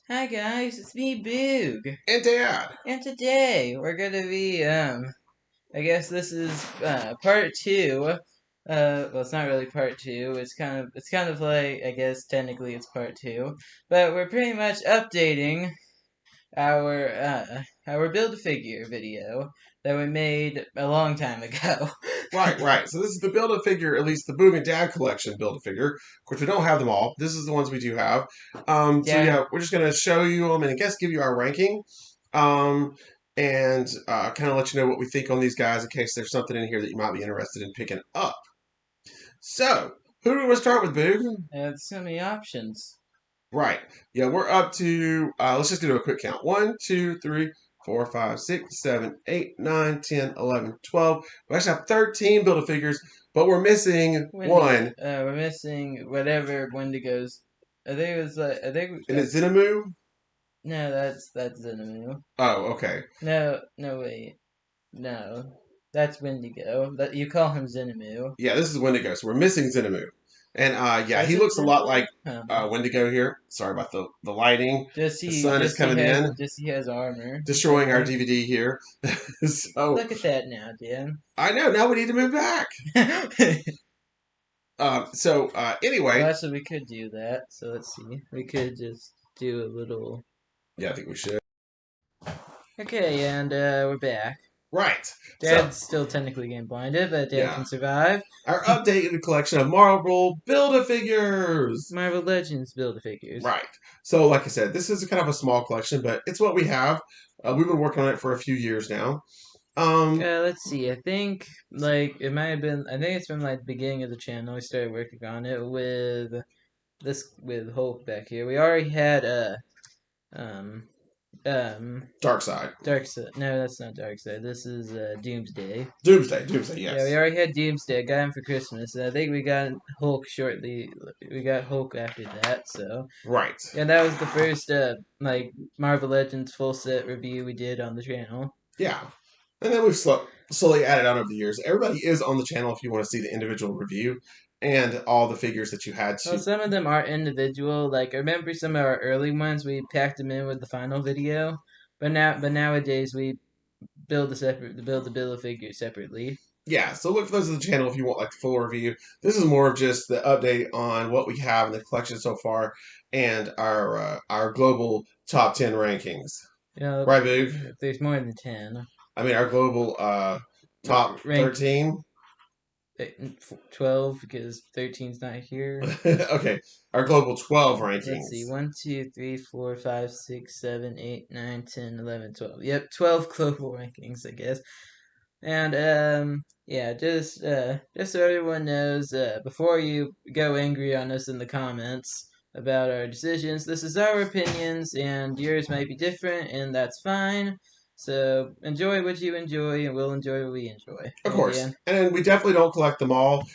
Hi guys, it's me, Boog, And Dad. and today we're gonna be I guess this is part two. Well, it's not really part two. It's kind of like, I guess technically it's part two, but we're pretty much updating our Build-A-Figure video that we made a long time ago. Right. So this is the Build-A-Figure, at least the Boog and Dad collection Build-A-Figure. Of course, we don't have them all. This is the ones we do have. So Yeah, yeah, we're just going to show you them and I guess give you our ranking. Um, and kind of let you know what we think on these guys in case there's something in here that you might be interested in picking up. So, who do we want to start with, Boog? so many options. Right. Yeah, we're up to, let's just do a quick count. 1, 2, 3, 4, 5, 6, 7, 8, 9, 10, 11, 12. We actually have 13 Build-A-Figures, but we're missing Wendigo. one. We're missing whatever Wendigo's. I think it was like I think And it's Zinamu? no, that's Zinemu. Oh, okay. No, no, wait, no, that's Wendigo. That you call him Zinemu. Yeah, this is Wendigo, so we're missing Zinamu. And yeah, Was he it looks a lot Zinemu? like Wendigo here. Sorry about the lighting. Just The he, sun is just he coming has, in, just he has armor. destroying our Okay, DVD here. So, look at that now, Dan. I know, now we need to move back. Anyway, Well, actually, we could do that. So let's see. We could just do a little. yeah, I think we should. Okay, and we're back. Right. So, Dad's still technically getting blinded, but Dad yeah. can survive. Our updated collection of Marvel Build-A-Figures. Marvel Legends Build-A-Figures. Right. So, like I said, this is kind of a small collection, but it's what we have. We've been working on it for a few years now. Let's see. I think like it might have been. I think it's from like the beginning of the channel. We started working on it with Hulk back here. We already had um um Dark Side. Darkseid. No, that's not Darkseid. This is Doomsday. Doomsday, Yeah, we yes. already had Doomsday. Got him for Christmas. And I think we got Hulk shortly. We got Hulk after that. So Right. yeah, that was the first like Marvel Legends full set review we did on the channel. Yeah. And then we've slowly added on over the years. Everybody is on the channel if you want to see the individual review and all the figures that you had Well, to. some of them are individual. Like I remember some of our early ones, we packed them in with the final video. But nowadays we build the bill of figures separately. Yeah, so look for those on the channel if you want like the full review. This is more of just the update on what we have in the collection so far and our global top 10 rankings. You know, Right, Boog? there's more than 10. I mean, our global top Rank 13. 12 because 13's not here. Okay, our global 12 Let's rankings. see, 1, 2, 3, 4, 5, 6, 7, 8, 9, 10, 11, 12. Yep, 12 global rankings, I guess. And yeah, just so everyone knows, before you go angry on us in the comments about our decisions, this is our opinions, and yours might be different, and that's fine. So enjoy what you enjoy, and we'll enjoy what we enjoy. Of Right, course. Dan? And we definitely don't collect them all.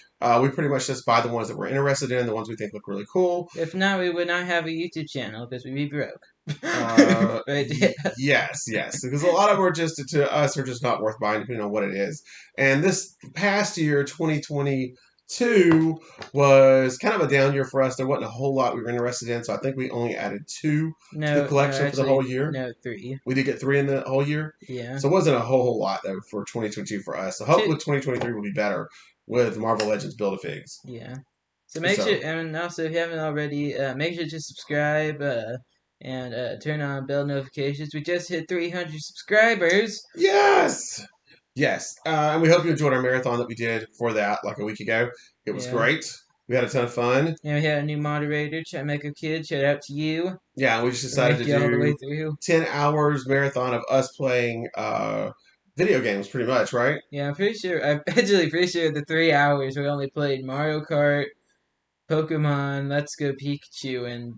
We pretty much just buy the ones that we're interested in, the ones we think look really cool. If not, we would not have a YouTube channel because we'd be broke. Right, Dan? Yes. Because a lot of them are just, to us, are just not worth buying, depending on what it is. And this past year, 2022, was kind of a down year for us. There wasn't a whole lot we were interested in, so I think we only added 2 to the No, collection for the actually, whole year. no, 3. We did get 3 in the whole year. Yeah. So it wasn't a whole lot, though, for 2022 for us. So hopefully 2023 will be better with Marvel Legends Build-A-Figs. Yeah. So make sure, So, and also if you haven't already, make sure to subscribe and turn on bell notifications. We just hit 300 subscribers. yes! Yes. And we hope you enjoyed our marathon that we did for that like a week ago. It was Yeah. great. We had a ton of fun. And we had a new moderator, Make Kid. Shout out to you Yeah, and we just for decided to making it all the way do through. 10 hours marathon of us playing video games, pretty much, right? Yeah, I'm actually pretty sure the 3 hours we only played Mario Kart, Pokemon, Let's Go Pikachu, and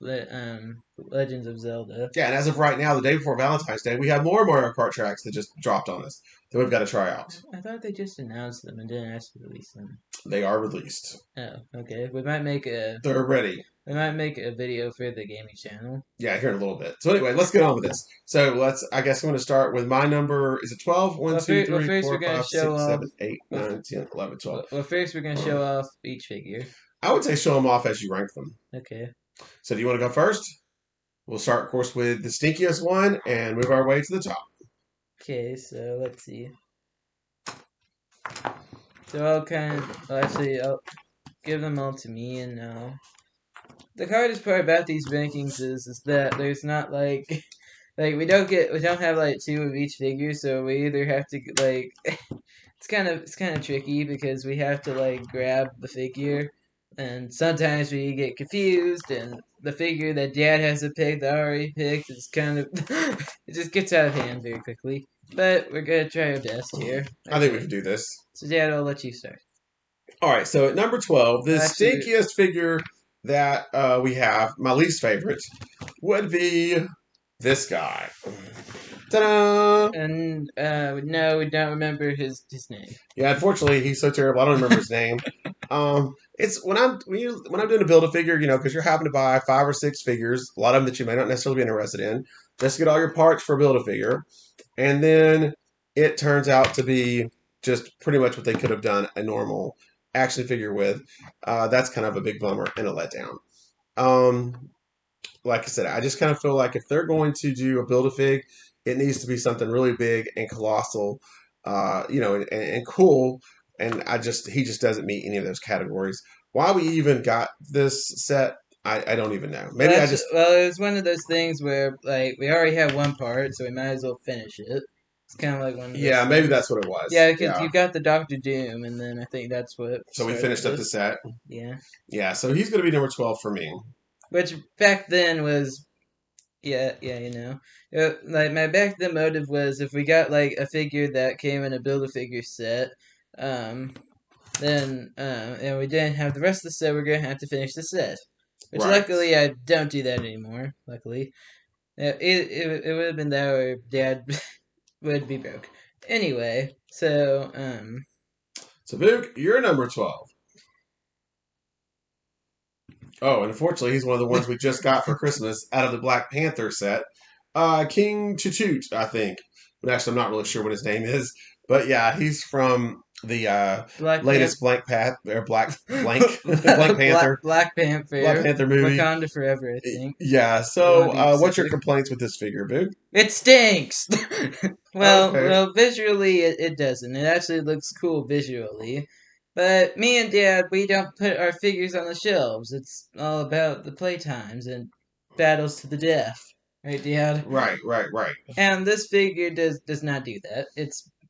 Legends of Zelda. Yeah, and as of right now, the day before Valentine's Day, we have more Mario Kart tracks that just dropped on us that we've got to try out. I thought they just announced them and didn't actually release them. They are released. Oh, okay. We might make a They're ready. video for the gaming channel. Yeah, here in a little bit. So anyway, let's get on with this. So I guess I'm going to start with my number. Is it 12? 1, 2, 3, First we're 4, gonna 5, show 6, off. 7, 8, 9, 10, 11, 12. Well, first we're gonna show off each figure. I would say show them off as you rank them. Okay. So do you want to go first? We'll start, of course, with the stinkiest one and move our way to the top. Okay, so let's see. So I'll kind of actually I'll give them all to me, and the hardest part about these rankings is that there's not like like we don't have like two of each figure, so we either have to like it's kind of tricky because we have to like grab the figure, and sometimes we get confused, and the figure that Dad has to pick that I already picked is kind of it just gets out of hand very quickly. But we're gonna try our best here. I think we Okay, can do this. so Dad, I'll let you start. All right, so at number 12, the Actually, stinkiest figure that we have, my least favorite, would be this guy. Ta-da! and no, we don't remember his name. Yeah, unfortunately, he's so terrible. I don't remember his name. It's when I'm doing a build a figure, because you're having to buy 5 or 6 figures, a lot of them that you may not necessarily be interested in, just to get all your parts for a build a figure, and then it turns out to be just pretty much what they could have done a normal action figure with. That's kind of a big bummer and a letdown. Um, like I said, I just kind of feel like if they're going to do a build a fig, it needs to be something really big and colossal, and cool. And he just doesn't meet any of those categories. Why we even got this set, I don't even know. Well, Maybe I actually, just, well, it was one of those things where like we already have one part, so we might as well finish it. It's kind of like one of those yeah, maybe things. that's what it was. Yeah, because Yeah. you got the Doctor Doom, and then I think that's what So we started finished up the this. set. Yeah, Yeah, so he's going to be number 12 for me. which back then was like my back then motive was if we got like a figure that came in a build a figure set, um, then and we didn't have the rest of the set, we're gonna have to finish the set. Which Right. luckily I don't do that anymore. Luckily, it would have been that or Dad would be broke. Anyway, so So, Boog, you're number 12. Oh, and unfortunately, he's one of the ones we just got for Christmas out of the Black Panther set. King Chachut, I think. But actually, I'm not really sure what his name is. But yeah, he's from the Black Panther, latest Blank Path or Black Blank Blank Panther Black Black Panther, Panther movie. Wakanda forever. I think Yeah. if you want So, to be what's your specific. complaints with this figure, Boog? It stinks. Okay. Well, visually it doesn't. It actually looks cool visually. But me and Dad, we don't put our figures on the shelves. It's all about the playtimes and battles to the death. Right, Dad? Right. Right. Right. And this figure does not do that.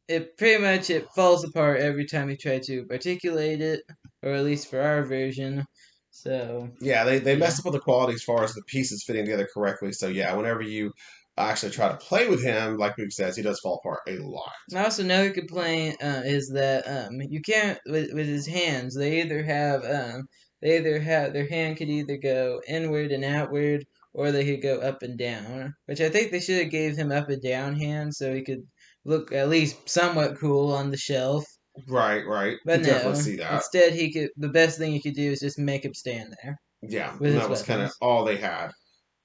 It pretty much it falls apart every time you try to articulate it, or at least for our version. So Yeah, they yeah. messed up on the quality as far as the pieces fitting together correctly. So yeah, whenever you actually try to play with him, like Luke says, he does fall apart a lot. And also, another complaint is that you can't with his hands. They either have their hand could either go inward and outward, or they could go up and down. Which I think they should have gave him up and down hands so he could look at least somewhat cool on the shelf. Right, right. But Could definitely no, see that. instead he could. The best thing he could do is just make him stand there Yeah, with and his that was kind of weapons. all they had.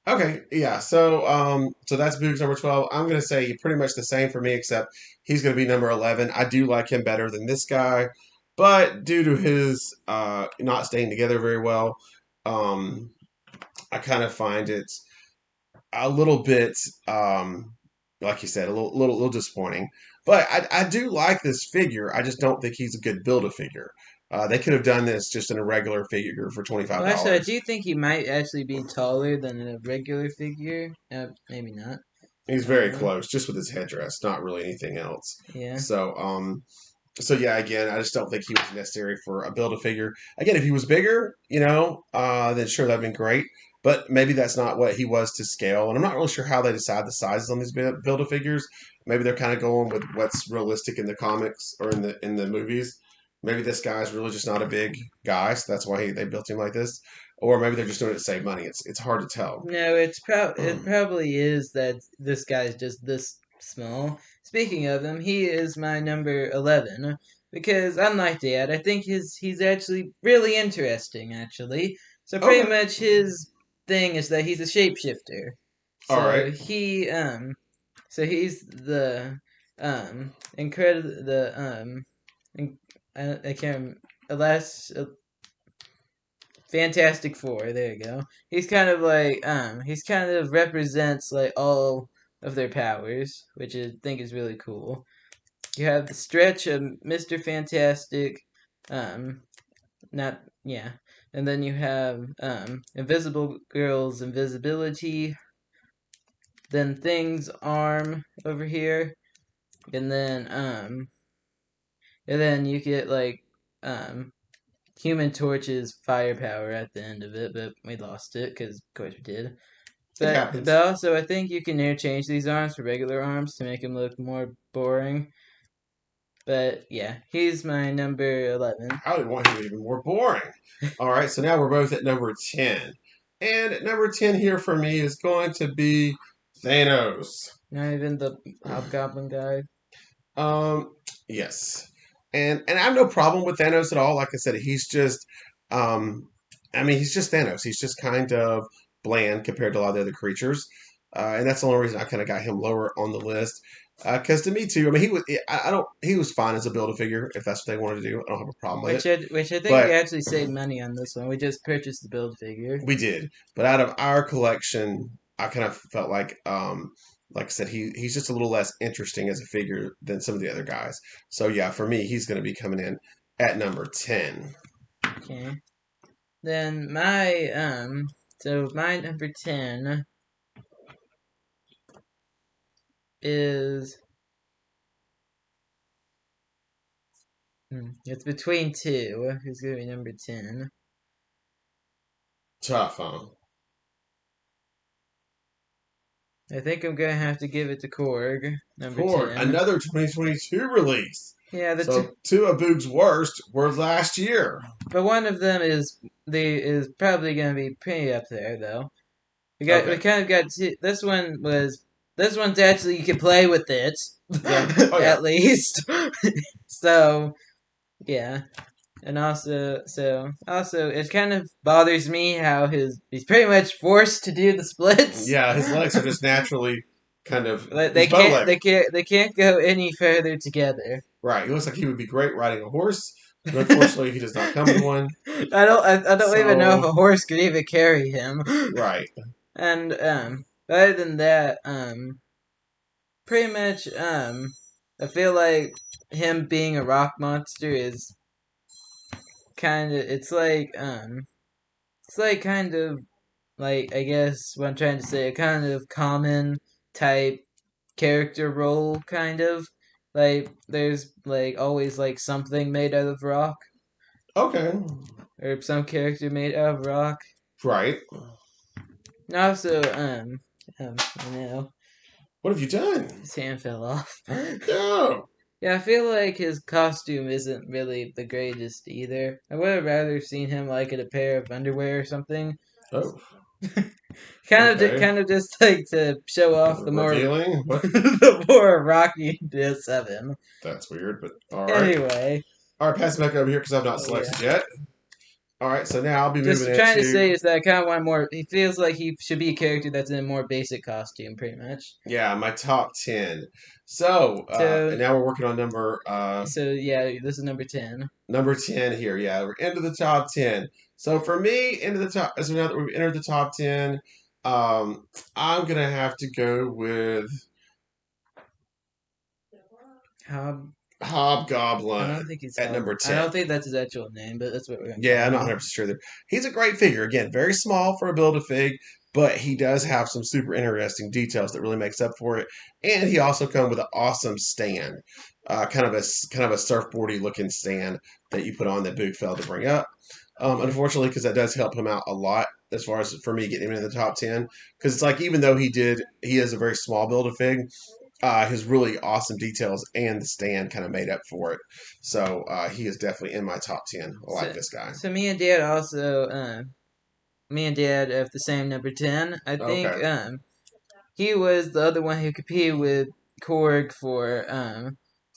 Okay, yeah. So that's Boog's number 12. I'm gonna say pretty much the same for me, except he's gonna be number 11. I do like him better than this guy, but due to his not staying together very well, um, I kind of find it a little bit, like you said, little disappointing. But I do like this figure. I just don't think he's a good build a figure. They could have done this just in a regular figure for twenty five Well, actually, I dollars. do think he might actually be taller than a regular figure. Maybe not. He's very Uh, close, just with his headdress, not really anything else. yeah. So, so yeah, again, I just don't think he was necessary for a build a figure. Again, if he was bigger, then sure that'd been great. But maybe that's not what he was to scale, and I'm not really sure how they decide the sizes on these build a figures. Maybe they're kind of going with what's realistic in the comics or in the movies. Maybe this guy's really just not a big guy, so that's why they built him like this. Or maybe they're just doing it to save money. It's hard to tell. No, it probably is that this guy's just this small. Speaking of him, he is my number 11 because unlike Dad, I think he's actually really interesting actually. So pretty Okay, much his thing is that he's a shapeshifter. all right. So he's the incredible the in, I can't rem- Elas Fantastic Four. There you go. He's kind of like he's kind of represents like all of their powers, which I think is really cool. You have the stretch of Mr. Fantastic, um, not yeah, and then you have Invisible Girl's invisibility, then Thing's arm over here, and then you get like um Human Torch's firepower at the end of it, but we lost it because of course we did. It But happens. also I think you can interchange these arms for regular arms to make them look more boring. But yeah, he's my number 11. I would want him to be even more boring. All right, so now we're both at number 10. And at number 10 here for me is going to be Thanos. Not even the Hobgoblin guy. Um, yes. And I have no problem with Thanos at all. Like I said, he's just um he's just Thanos. He's just kind of bland compared to a lot of the other creatures. And that's the only reason I kind of got him lower on the list. Because to me too, I mean, I don't, he was fine as a build a figure if that's what they wanted to do. I don't have a problem with it. Which I think we But actually saved money on this one. We just purchased the build figure. we did. But out of our collection, I kind of felt like I said, he's just a little less interesting as a figure than some of the other guys. So yeah, for me, he's going to be coming in at number 10. Okay. Then my number 10 is it's between two. Who's gonna be number 10? Tough, huh? I think I'm gonna have to give it to Korg, number For 10. another 2022 release. Yeah, So two of Boog's worst were last year. but one of them is probably gonna be pretty up there though. We Okay. kind of got this one's actually you can play with it Yeah. Oh yeah. at least. So yeah. And also it kind of bothers me how he's pretty much forced to do the splits. Yeah. His legs are just naturally kind of Like he's bow legged. they can't go any further together. Right. He looks like he would be great riding a horse, but unfortunately, he does not come in one. I don't even know if So a horse could even carry him. right. And other than that, pretty much I feel like him being a rock monster is kind of it's like kind of like I guess what I'm trying to say a kind of common type character role kind of like there's like always like something made out of rock Okay. or some character made out of rock. Right. And also you know What have you done? his hand fell off. No. Yeah, I feel like his costume isn't really the greatest either. I would have rather seen him like in a pair of underwear or something. Oh. Okay. Kind of just like to show off the more Revealing. What? the more rockiness of him. That's weird, but all right. Anyway, All right. Pass it back over here because I've not oh yeah. selected yet. All right. So now I'll be moving Just trying to into say is that I kind of want more. He feels like he should be a character that's in a more basic costume, pretty much. yeah my top 10. So So and now we're working on so yeah, this is number 10. number 10 here. Yeah, we're into the top 10. So for me, into the top. So now that we've entered the top 10, I'm gonna have to go with Hob. I Hobgoblin don't think he's at Hob. number I don't 10. think that's his actual name, but that's what we're gonna Yeah, call I'm not him. 100% sure there. He's a great figure. Again, very small for a Build-A-Fig, but he does have some super interesting details that really makes up for it. And he also comes with an awesome stand, kind of a surfboardy looking stand that you put on that Boog failed to bring up. Unfortunately, because that does help him out a lot as far as for me getting him into the top 10. Because it's like even though he is a very small Build-A-Fig, his really awesome details and the stand kind of made up for it. So he is definitely in my top 10. I like So, this guy. so me and Dad also, me and Dad have the same number 10. I think Okay. he was the other one who competed with Korg for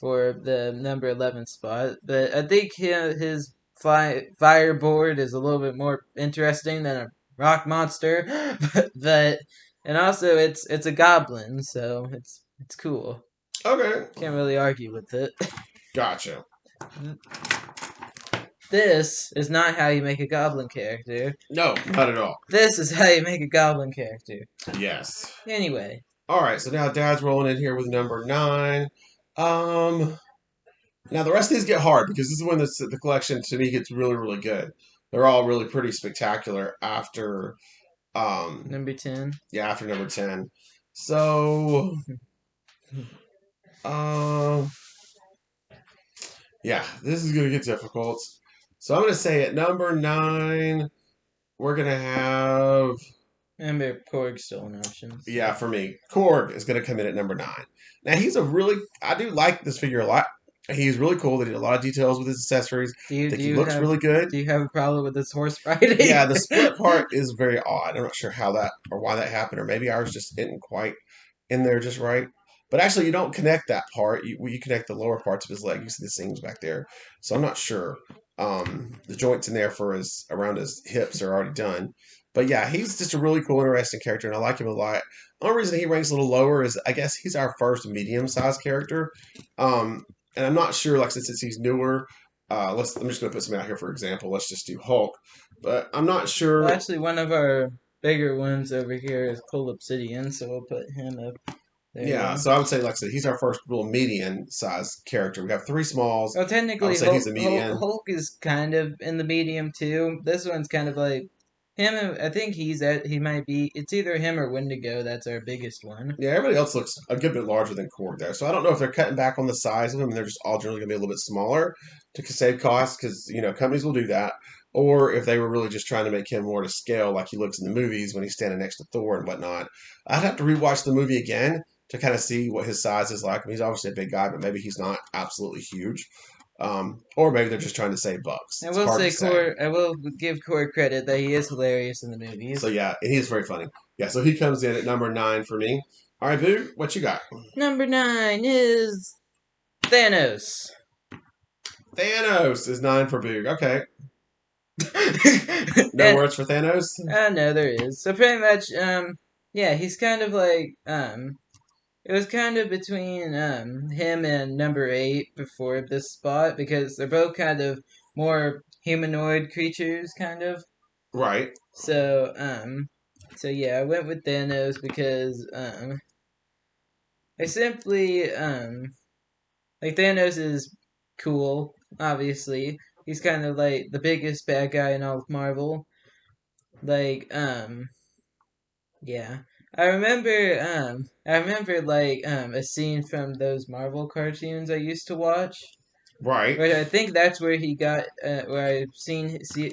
the number 11 spot. But I think his fireboard is a little bit more interesting than a rock monster. but and also it's a goblin, so it's cool. Okay. Can't really argue with it. Gotcha. this is not how you make a goblin character. No, not at all. This is how you make a goblin character. Yes. Anyway. All right, so now Dad's rolling in here with number 9. Um, Now the rest of these get hard because this is when the collection to me gets really, really good. They're all really pretty spectacular after Number 10. yeah, after number 10. So um yeah, this is gonna get difficult. So I'm gonna say at number 9, we're gonna have Remember, Korg stolen options. yeah, for me, Korg is gonna come in at number 9. Now he's a really I do like this figure a lot. He's really cool. They did a lot of details with his accessories. I think he looks really good. Do you have a problem with this horse riding? Yeah, the split part is very odd. I'm not sure how that or why that happened, or maybe ours just isn't quite in there just right. But actually, you don't connect that part. You connect the lower parts of his leg. You see the seams back there. So I'm not sure. The joints in there for his around his hips are already done. But yeah, he's just a really cool, interesting character, and I like him a lot. The only reason he ranks a little lower is I guess he's our first medium-sized character. Um, and I'm not sure, like since he's newer, I'm just gonna put some out here for example. Let's just do Hulk, but I'm not Well, sure. actually, one of our bigger ones over here is Cold Obsidian, so we'll put him up. There you Yeah, go. so I would say, like I said, he's our first real median sized character. We have 3 smalls. Well, I would technically, say he's a median. Hulk is kind of in the medium too. This one's kind of like him. I think he might be. It's either him or Wendigo. That's our biggest one. Yeah, everybody else looks a good bit larger than Korg there. So I don't know if they're cutting back on the size of them and they're just all generally going to be a little bit smaller to save costs because, companies will do that. Or if they were really just trying to make him more to scale like he looks in the movies when he's standing next to Thor and whatnot. I'd have to rewatch the movie again to kind of see what his size is like. I mean, he's obviously a big guy, but maybe he's not absolutely huge. Or maybe they're just trying to save bucks. I It's will hard to say, say. I will give Core credit that he is hilarious in the So movies. yeah, and he's very funny. Yeah, so he comes in at number 9 for me. All right, Boo, what you got? Number 9 is Thanos. Thanos is 9 for Boog. Okay. No and words for Thanos? no, there is. So pretty much, yeah, he's kind of like, it was kind of between him and number 8 before this spot because they're both kind of more humanoid creatures, kind of. Right. So so yeah, I went with Thanos because I simply like Thanos is cool. Obviously, he's kind of like the biggest bad guy in all of Marvel. Like yeah. I remember like a scene from those Marvel cartoons I used to watch. Right. Where I think that's where he got where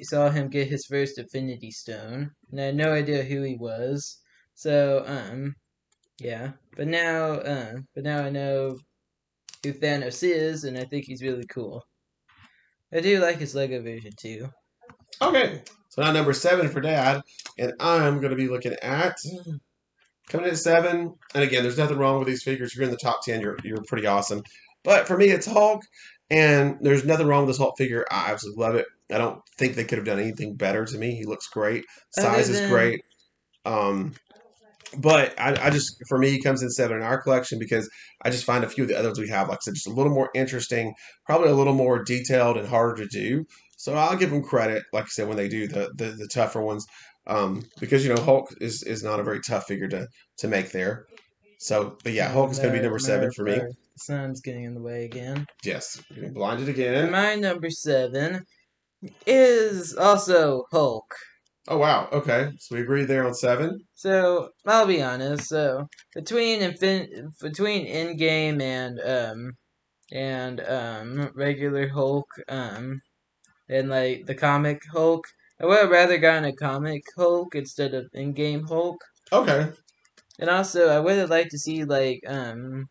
saw him get his first Infinity Stone, and I had no idea who he was. So yeah, but now I know who Thanos is, and I think he's really cool. I do like his Lego version too. Okay. So now number 7 for Dad. And I'm going to be looking at coming in at 7. And again, there's nothing wrong with these figures. If you're in the top 10, you're pretty awesome. But for me, it's Hulk. And there's nothing wrong with this Hulk figure. I absolutely love it. I don't think they could have done anything better to me. He looks great. Other Size is than great. Um, But I just, for me, he comes in 7 in our collection because I just find a few of the others we have, like I said, just a little more interesting, probably a little more detailed and harder to do. So I'll give them credit, like I said, when they do the tougher ones, because Hulk is not a very tough figure to make there. So, but yeah, Hulk is going to be number 7 for me. our sun's getting in the way again. Yes, getting blinded And again. my number 7 is also Hulk. Oh wow, okay, so we agreed there on 7. So I'll be honest. So between in-game and regular Hulk and like the comic Hulk, I would have rather gotten a comic Hulk instead of in-game Hulk. Okay, And also, I would have liked to see like some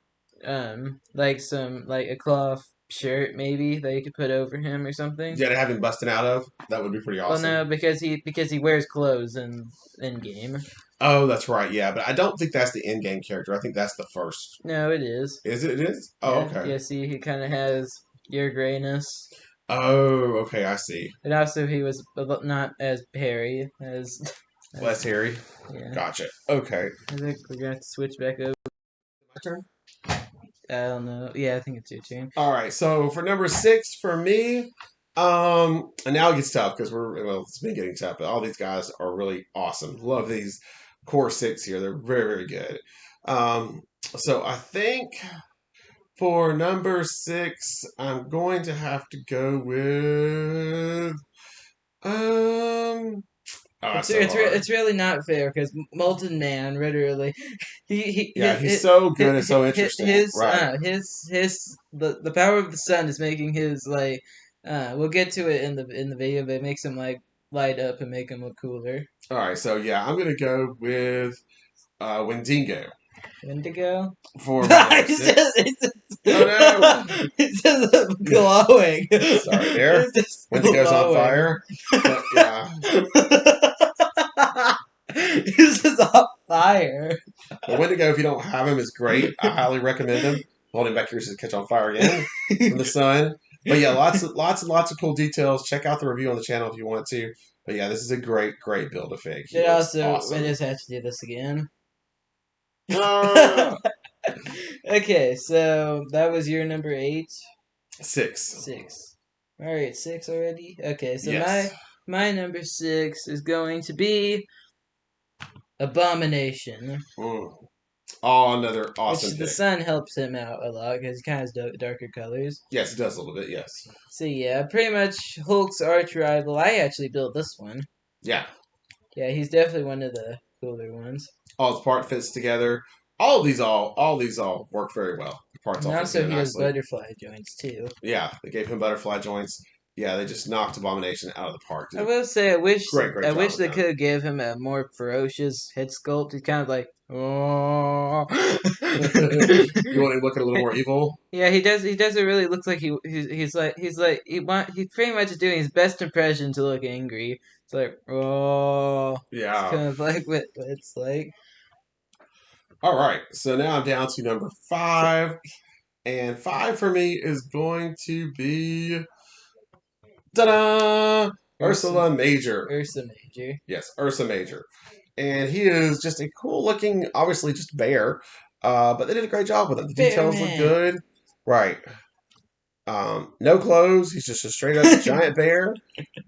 like a cloth shirt maybe that you could put over him or something. yeah, to have him busting out of that would be pretty Well, awesome. no, because he wears clothes in game. Oh, that's right. Yeah, but I don't think that's the in-game character. I think that's the first. No, it is. Is it? It is. Oh, Yeah, okay. yeah. See, he kind of has your grayness, Oh, okay. I see. and also he was not as hairy Less as hairy. yeah. Gotcha. Okay. I think we're gonna have to switch back over. My turn. I don't know. Yeah, I think it's your turn. All right. So for number 6 for me, And now it gets tough because it's been getting tough, but all these guys are really awesome. Love these core six here. They're very, very good. So I think for number six, I'm going to have to go with oh, that's so hard. It's really not fair because Molten Man literally Yeah, he's so good and so interesting. Right. the power of the sun is making his like we'll get to it in the video, but it makes him like light up and make him look cooler. All right, so yeah, I'm gonna go with Wendigo Indigo. for my number six. Oh no! It's just glowing. Sorry, there. It's just Wendigo's on glowing. fire. But yeah, He's just on fire. but Wendigo, if you don't have him, is great. I highly recommend him. Holding back yours to catch on fire again from the sun. But yeah, lots of cool details. Check out the review on the channel if you want to. But yeah, this is a great build a fig. He It looks also we awesome. just have to do this again. Ah, Okay, so that was your number 8. 6. 6. All right, 6 already. Okay, so Yes. my number 6 is going to be Abomination, Mm. Oh, another which awesome the pick. sun helps him out a lot because he kind of has darker colors. Yes, it does a little bit. Yes. So yeah, pretty much Hulk's arch rival. I actually built this one. Yeah. Yeah, he's definitely one of the cooler ones. All his part fits together. All these all work very well. The parts And all fit also together he has nicely. butterfly joints too. Yeah, they gave him butterfly joints. Yeah, they just knocked Abomination out of the park. I Did a will say great I job wish with they him. could have gave him a more ferocious head sculpt. He's kind of like oh. You want him looking a little more evil? Yeah, he does. He doesn't really look like he's pretty much doing his best impression to look angry. It's like oh, it's Yeah. kind of like what it's like. All right. So now I'm down to number So, 5. And 5 for me is going to be ta-da! Ursa Ursula Major. Ursa Major. Yes, Ursa Major. And he is just a cool looking, obviously just bear. But they did a great job with him. The Bear details look Man. good. Right. No clothes. He's just a straight up giant bear.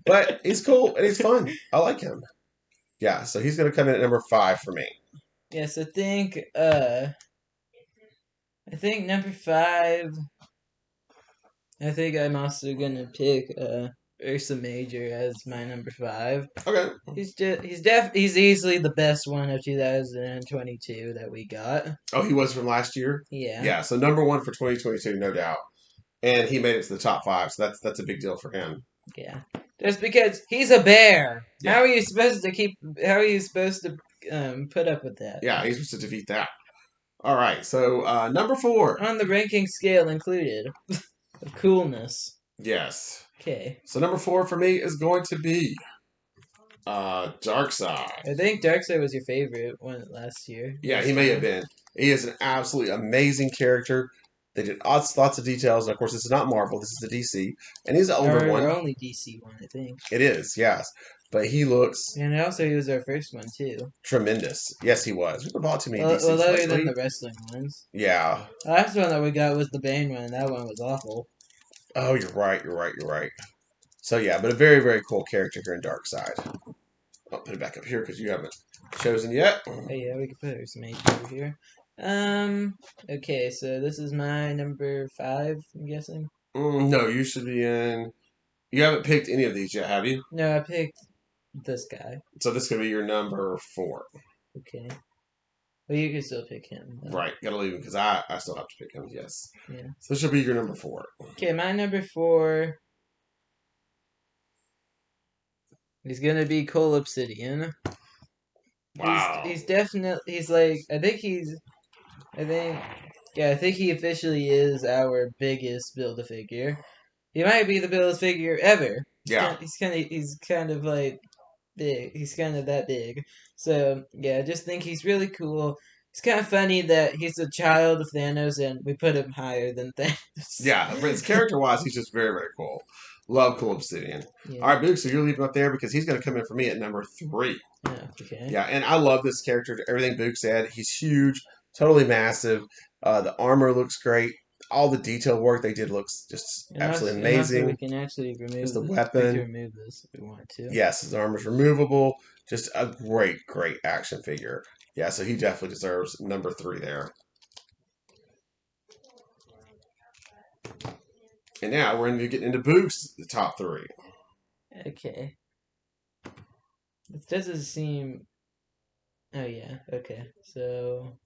But he's cool and he's fun. I like him. Yeah, so he's gonna come in at number 5 for me. Yes, I think number 5. I think I'm also gonna pick Ursa Major as my number 5. Okay. He's easily the best one of 2022 that we got. Oh, he was from last year? Yeah, Yeah, so number 1 for 2022, no doubt. And he made it to the top 5, so that's a big deal for him. yeah. Just because he's a bear. Yeah. How are you supposed to put up with that? Yeah, he's supposed to defeat that. All right, so number 4. On the ranking scale included of coolness. Yes. Okay. So number 4 for me is going to be Darkseid. I think Darkseid was your favorite one last year. Yeah, he may have been. He is an absolutely amazing character. They did lots of details, and of course, this is not Marvel. This is the DC, and he's an older Our one. only DC one, I think. It is, yes, but he looks And also, he was our first one too. tremendous. Yes, he was. We bought too many DCs Well, other lately. than the wrestling ones. Yeah. The last one that we got was the Bane one. That one was awful. Oh, you're right. So yeah, but a very cool character here in Darkseid. I'll put it back up here because you haven't chosen yet. Oh yeah, we could put her some H over here. Okay, so this is my number 5, I'm guessing. No, you should be in. You haven't picked any of these yet, have you? No, I picked this guy. So this could be your number 4. Okay. Well, you can still pick him, though. Right, gotta leave him because I still have to pick him. Yes. Yeah. So this should be your number 4. Okay, my number 4 is gonna be Cole Obsidian. Wow. He's definitely like I think I think he officially is our biggest Build-A-Figure. He might be the biggest figure ever. Yeah. He's kind of like big. He's kind of that big. So yeah, I just think he's really cool. It's kind of funny that he's a child of Thanos and we put him higher than Thanos. Yeah, but his character wise, he's just very cool. Love Cool Obsidian. Yeah. All right, Boog, so you're leaving up there because he's going to come in for me at number 3. Oh, okay. Yeah, and I love this character. Everything Boog said. He's huge, totally massive. The armor looks great. all the detail work they did looks just absolutely And also we amazing. can actually Just the remove this. We can weapon. remove this if we want to. Yes, his armor's removable. Just a great action figure. Yeah, so he definitely deserves number 3 there. And now we're getting into Boog's the top 3. Okay. This doesn't seem. Oh yeah. Okay. So.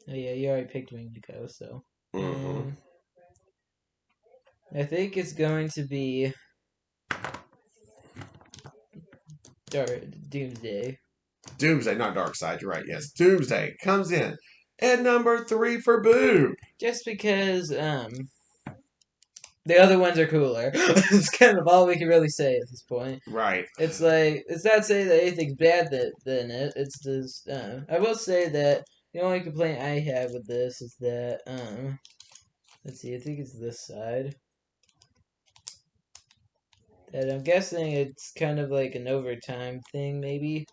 Oh yeah, you already picked Wendigo, so. Mm-hmm. Um, I think it's going to be Doomsday. Doomsday, not Darkseid, you're right. Yes, Doomsday comes in at number 3 for Boog. Just because the other ones are cooler. It's kind of all we can really say at this point. Right. It's like it's not saying that anything's bad than it. It's just I will say that the only complaint I have with this is that let's see, I think it's this side. That I'm guessing it's kind of like an overtime thing, maybe.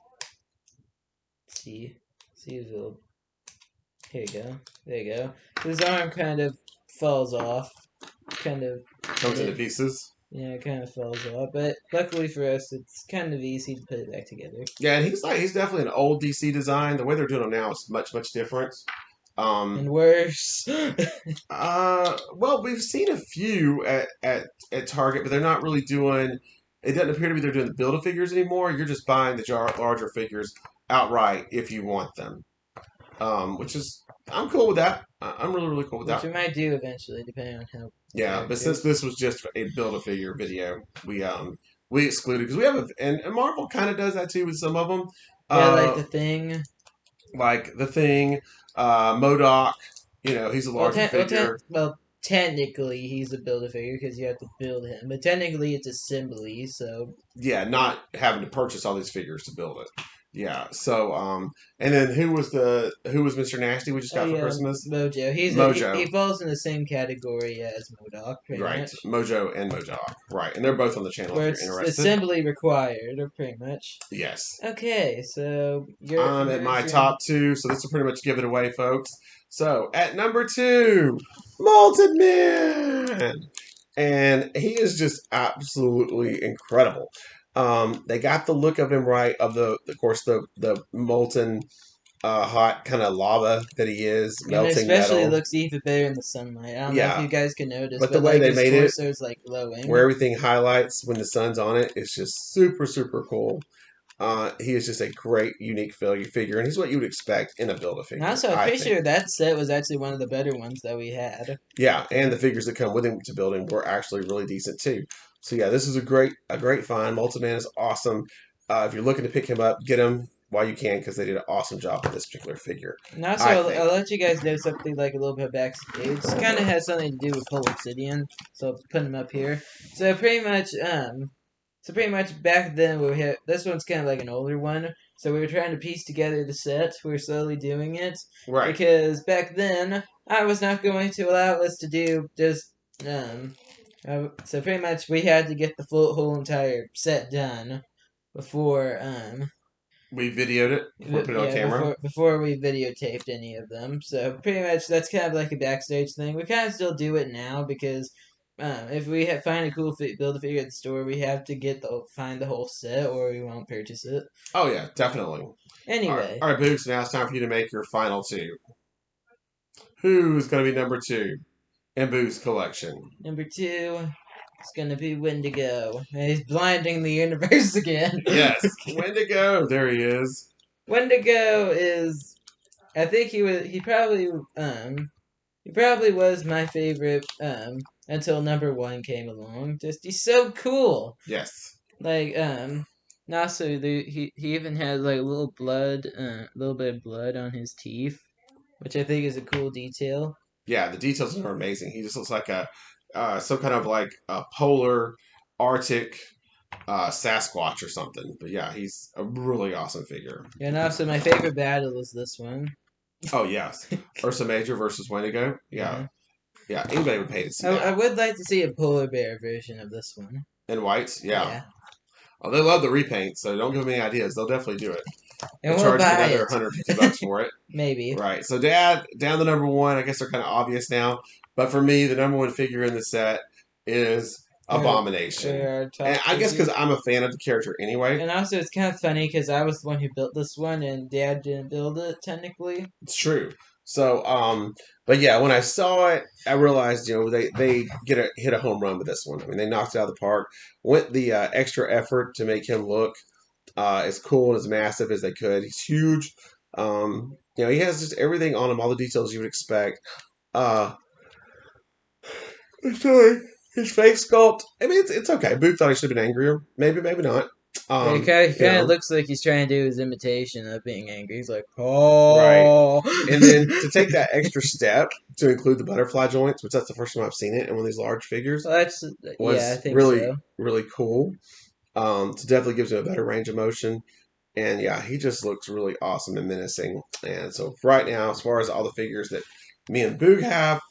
Let's see. See if it'll. Here you go. There you go. His arm kind of falls off. Kind of. Comes into pieces. Yeah, it kind of falls off. But luckily for us, it's kind of easy to put it back together. Yeah, and he's definitely an old DC design. The way they're doing them now is much different. And worse. Well, we've seen a few at Target, but they're not really doing. It doesn't appear to be they're doing the Build-A-Figures anymore. You're just buying the larger figures outright if you want them. Which is I'm cool with that. I'm really cool with Which that. we might do eventually, depending on how. Yeah, but since this was just a Build-A-Figure video, we excluded because we have and Marvel kind of does that too with some of them. Yeah, like Uh, the Thing. like the Thing, MODOK. He's a larger figure. Well, technically he's a Build-A-Figure because you have to build him, but technically it's assembly. So Yeah, not having to purchase all these figures to build it. Yeah. So and then who was Mr. Nasty we just got for yeah, Christmas? Mojo. He Mojo. falls in the same category as MODOK, pretty Right. much. Mojo and Mojok. Right. And they're both on the channel Where if it's you're interested. assembly required, or pretty much. Yes. Okay, so I'm at my top 2, so this will pretty much give it away, folks. So at number 2, Molten Man. And he is just absolutely incredible. They got the look of him right, of course the molten hot kind of lava that he is, and it melting especially metal. looks even better in the sunlight. I don't know if Yeah, you guys can notice, but the but way like they his made it, torso is like glowing. where everything highlights when the sun's on it, is just super cool. He is just a great, unique figure, and he's what you would expect in a Build-A-Figure. And also, I'm I pretty think. sure that set was actually one of the better ones that we had. Yeah, and the figures that come with him to build him were actually really decent too. So yeah, this is a great find. Multiman is awesome. If you're looking to pick him up, get him while you can because they did an awesome job with this particular figure. And also, I think. I'll let you guys know something like a little bit backstage. It kind of has something to do with Cold Obsidian, so I'll put him up here. So pretty much back then we had this one's kind of like an older one. So we were trying to piece together the set. We were slowly doing it Right. because back then I was not going to allow us to do just so pretty much we had to get the whole entire set done before We videoed it before we put it on yeah, camera. before we videotaped any of them. So pretty much that's kind of like a backstage thing. We kind of still do it now because if we find a cool build a figure at the store, we have to find the whole set or we won't purchase it. Oh yeah, definitely. Anyway, All right, Boogs. Now it's time for you to make your final 2. Who's going to be number 2 in Boogs' collection? number 2 is gonna be Wendigo. He's blinding the universe again. Yes, Wendigo. There he is. Wendigo is. I think he probably was my favorite until number 1 came along. Just he's so cool. Yes. Like also he even has like a little bit of blood on his teeth, which I think is a cool detail. Yeah, the details are amazing. He just looks like some kind of like a polar Arctic Sasquatch or something. But yeah, he's a really awesome figure. And also my favorite battle is this one. Oh yes, Ursa Major versus Wendigo. Yeah, yeah. Anybody would pay to see I that. would like to see a polar bear version of this one. In whites, yeah. Yeah. Oh, they love the repaint, so don't give me any ideas. They'll definitely do it. And and we'll charge you buy another it. $150 for it. Maybe. Right. So Dad, down the number one. I guess they're kind of obvious now. But for me, the number one figure in the set is Or, Abomination. or our And top I guess figure. because I'm a fan of the character anyway. And also, it's kind of funny because I was the one who built this one, and Dad didn't build it technically. It's true. So, but yeah, when I saw it, I realized, they hit a home run with this one. I mean, they knocked it out of the park. Went the extra effort to make him look as cool and as massive as they could. He's huge. He has just everything on him, all the details you would expect. Uh, sorry, his face sculpt. I mean, it's okay. Boog thought he should have been angrier. Maybe, maybe not. Yeah, he Um, kind of, you kind of know, looks like he's trying to do his imitation of being angry. He's like, right. oh. And then to take that extra step to include the butterfly joints, which that's the first time I've seen it in one of these large figures, Well, that's, yeah, I was think really, so. really cool. So definitely gives him a better range of motion. And yeah, he just looks really awesome and menacing. And so right now, as far as all the figures that me and Boog have,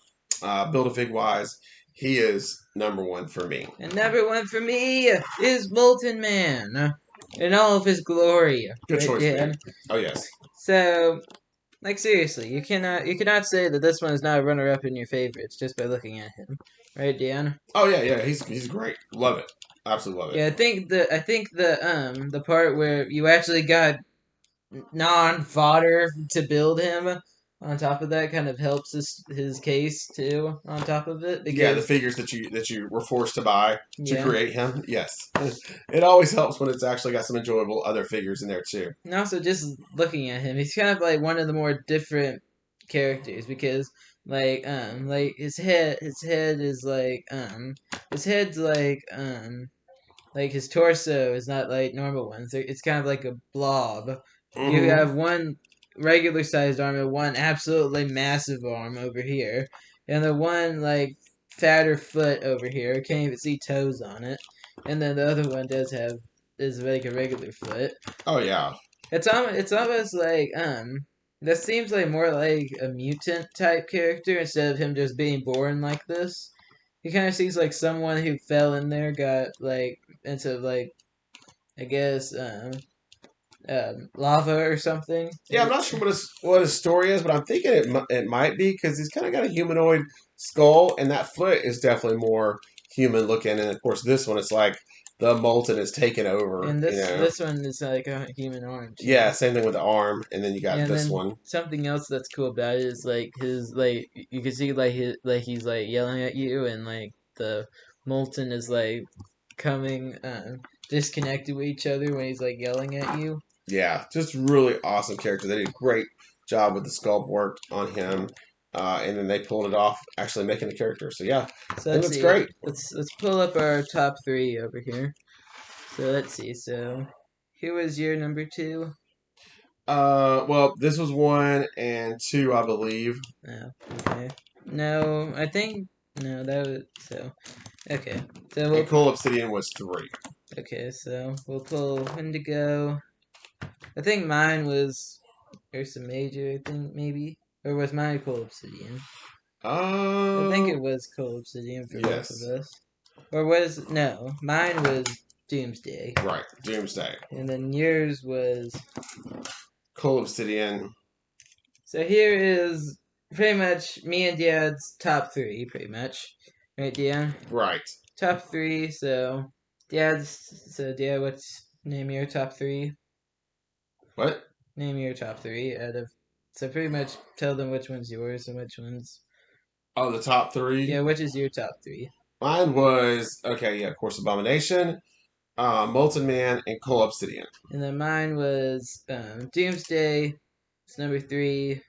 Build-A-Fig wise, he is number one for me. And number one for me is Molten Man in all of his glory. Good Right, choice, Dan? man. Oh yes. So, like seriously, you cannot say that this one is not a runner-up in your favorites just by looking at him, right, Dan? Oh yeah. He's great. Love it. Absolutely love it. Yeah, I think the part where you actually got non-fodder to build him on top of that kind of helps his case too on top of it Yeah, the because figures that you were forced to buy to yeah. create him. Yes, it always helps when it's actually got some enjoyable other figures in there too. And also just looking at him, he's kind of like one of the more different characters because like his head is his head's like his torso is not like normal ones. It's kind of like a blob. You Mm-hmm. have one regular sized arm and one absolutely massive arm over here, and the one like fatter foot over here. Can't even see toes on it, and then the other one is like a regular foot. Oh yeah. It's almost like that seems like more like a mutant type character instead of him just being born like this. He kind of seems like someone who fell in there, got like into like I guess lava or something. Yeah, I'm not sure what his story is, but I'm thinking it might be because he's kind of got a humanoid skull, and that foot is definitely more human looking. And of course, this one it's like the molten is taken over. And this one is like a human arm too. Yeah, same thing with the arm, and then you got And this then one. something else that's cool about it is like his like you can see like he's like yelling at you and like the molten is like coming disconnected with each other when he's like yelling at you. Yeah, just really awesome character. They did a great job with the sculpt work on him, and then they pulled it off, actually making the character. So yeah, So it let's looks see. great. Let's pull up our top three over here. So let's see. So who was your number two? Well, this was one and two, I believe. Oh, okay. No, I think no. That was so. Okay, so And Cool Obsidian was three. so we'll pull Indigo. I think mine was Ursa Major. I think maybe, or was mine Cold Obsidian? I think Uh, it was Cold Obsidian for both of yes, us. Or was no? Mine was Doomsday, right. Doomsday, and then yours was. Cool Obsidian, So here is pretty much me and Dad's top three, pretty much. Right, Dan? right. Top three, so Dad, what's name your top three? What? Name your top three out of so pretty much tell them which one's yours and which one's Oh, the top three. yeah, which is your top three. Mine was okay. Yeah, of course, Abomination, Molten Man, and Coal Obsidian. And then mine was Doomsday, it's number three.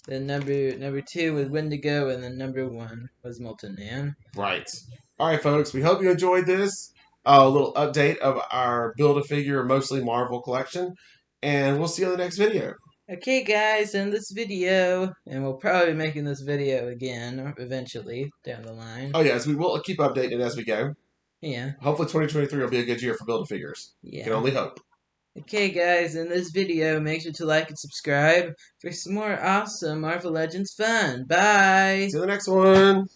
Then number two was Wendigo, and then number one was Molten Man. Right. All right, folks. We hope you enjoyed this little update of our Build-A-Figure, mostly Marvel collection, and we'll see you in the next video. Okay, guys, in this video, and we'll probably be making this video again eventually down the line. Oh yes, we will keep updating it as we go. Yeah. Hopefully, 2023 will be a good year for Build-A-Figures. Yeah. You can only hope. Okay, guys, in this video, make sure to like and subscribe for some more awesome Marvel Legends fun. Bye! See you in the next one.